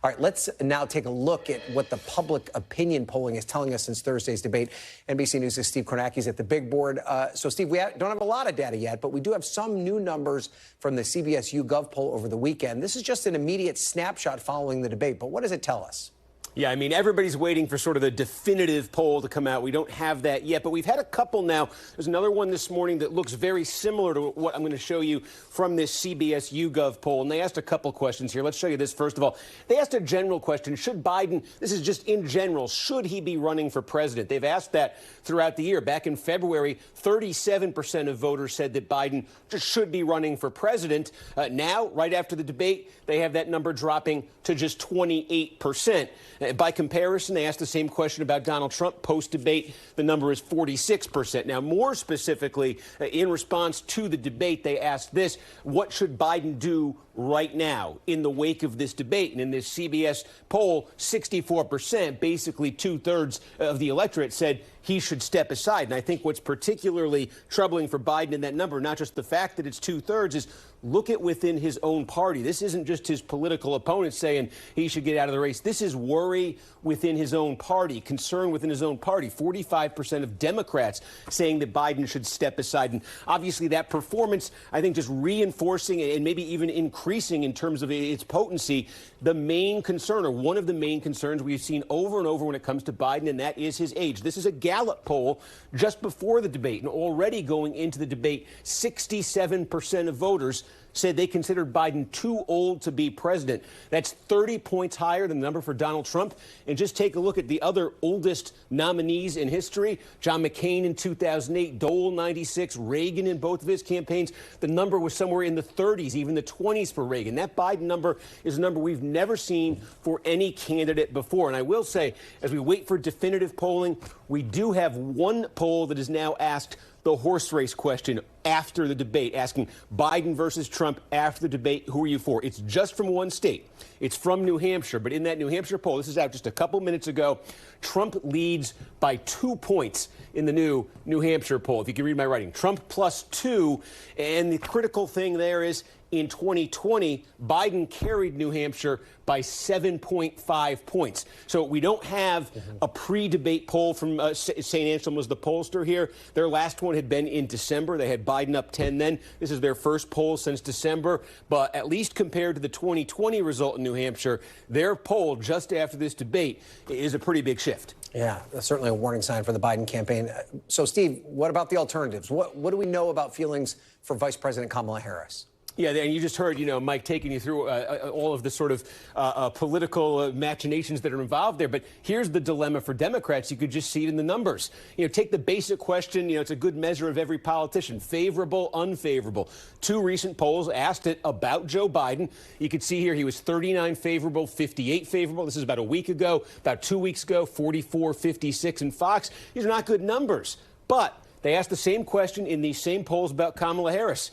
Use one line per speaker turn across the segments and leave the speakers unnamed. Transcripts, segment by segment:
All right, let's now take a look at what the public opinion polling is telling us since Thursday's debate. NBC News' Steve Kornacki is at the big board. So, Steve, we don't have a lot of data yet, but we do have some new numbers from the CBS YouGov poll over the weekend. This is just an immediate snapshot following the debate, but what does it tell us?
Yeah, I mean, everybody's waiting for sort of the definitive poll to come out. We don't have that yet, but we've had a couple now. There's another one this morning that looks very similar to what I'm going to show you from this CBS YouGov poll. And they asked a couple questions here. Let's show you this first of all. They asked a general question. Should Biden, this is just in general, should he be running for president? They've asked that throughout the year. Back in February, 37% of voters said that Biden just should be running for president. Now, right after the debate, they have that number dropping to just 28%. By comparison, they asked the same question about Donald Trump post-debate. The number is 46%. Now, more specifically, in response to the debate, they asked this: what should Biden do right now in the wake of this debate? And in this CBS poll, 64%, basically two-thirds of the electorate, said he should step aside. And I think what's particularly troubling for Biden in that number, not just the fact that it's two-thirds, is look at within his own party. This isn't just his political opponents saying he should get out of the race. This is worry within his own party, concern within his own party. 45% of Democrats saying that Biden should step aside. And obviously that performance, I think, just reinforcing and maybe even increasing in terms of its potency, the main concern, or one of the main concerns we've seen over and over when it comes to Biden, and that is his age. This is a Gallup poll just before the debate, and already going into the debate, 67% of voters said they considered Biden too old to be president. That's 30 points higher than the number for Donald Trump. And just take a look at the other oldest nominees in history. John McCain in 2008, Dole 96, Reagan in both of his campaigns. The number was somewhere in the 30s, even the 20s for Reagan. That Biden number is a number we've never seen for any candidate before. And I will say, as we wait for definitive polling, we do have one poll that is now asked the horse race question after the debate, asking Biden versus Trump after the debate, who are you for? It's just from one state. It's from New Hampshire. But in that New Hampshire poll, this is out just a couple minutes ago, Trump leads by 2 points in the New Hampshire poll. If you can read my writing, Trump +2. And the critical thing there is, in 2020, Biden carried New Hampshire by 7.5 points. So we don't have a pre-debate poll from St. Anselm was the pollster here. Their last one had been in December. They had Biden up 10 then. This is their first poll since December. But at least compared to the 2020 result in New Hampshire, their poll just after this debate is a pretty big shift.
Yeah, that's certainly a warning sign for the Biden campaign. So, Steve, what about the alternatives? What do we know about feelings for Vice President Kamala Harris?
Yeah, and you just heard, Mike taking you through all of the sort of political machinations that are involved there. But here's the dilemma for Democrats. You could just see it in the numbers. Take the basic question. It's a good measure of every politician. Favorable, unfavorable. Two recent polls asked it about Joe Biden. You could see here he was 39 favorable, 58 favorable. This is about a week ago. About 2 weeks ago, 44, 56 in Fox. These are not good numbers. But they asked the same question in these same polls about Kamala Harris.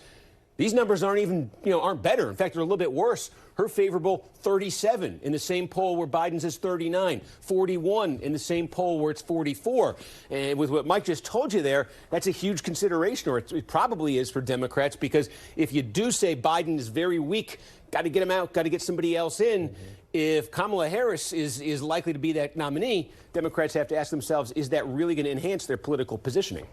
These numbers aren't even, aren't better. In fact, they're a little bit worse. Her favorable 37 in the same poll where Biden's is 39, 41 in the same poll where it's 44. And with what Mike just told you there, that's a huge consideration, or it probably is for Democrats, because if you do say Biden is very weak, got to get him out, got to get somebody else in. If Kamala Harris is likely to be that nominee, Democrats have to ask themselves, is that really going to enhance their political positioning?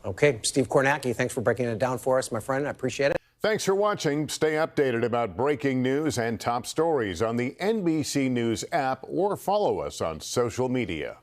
Okay, Steve Kornacki, thanks for breaking it down for us, my friend. I appreciate it.
Thanks for watching. Stay updated about breaking news and top stories on the NBC News app, or follow us on social media.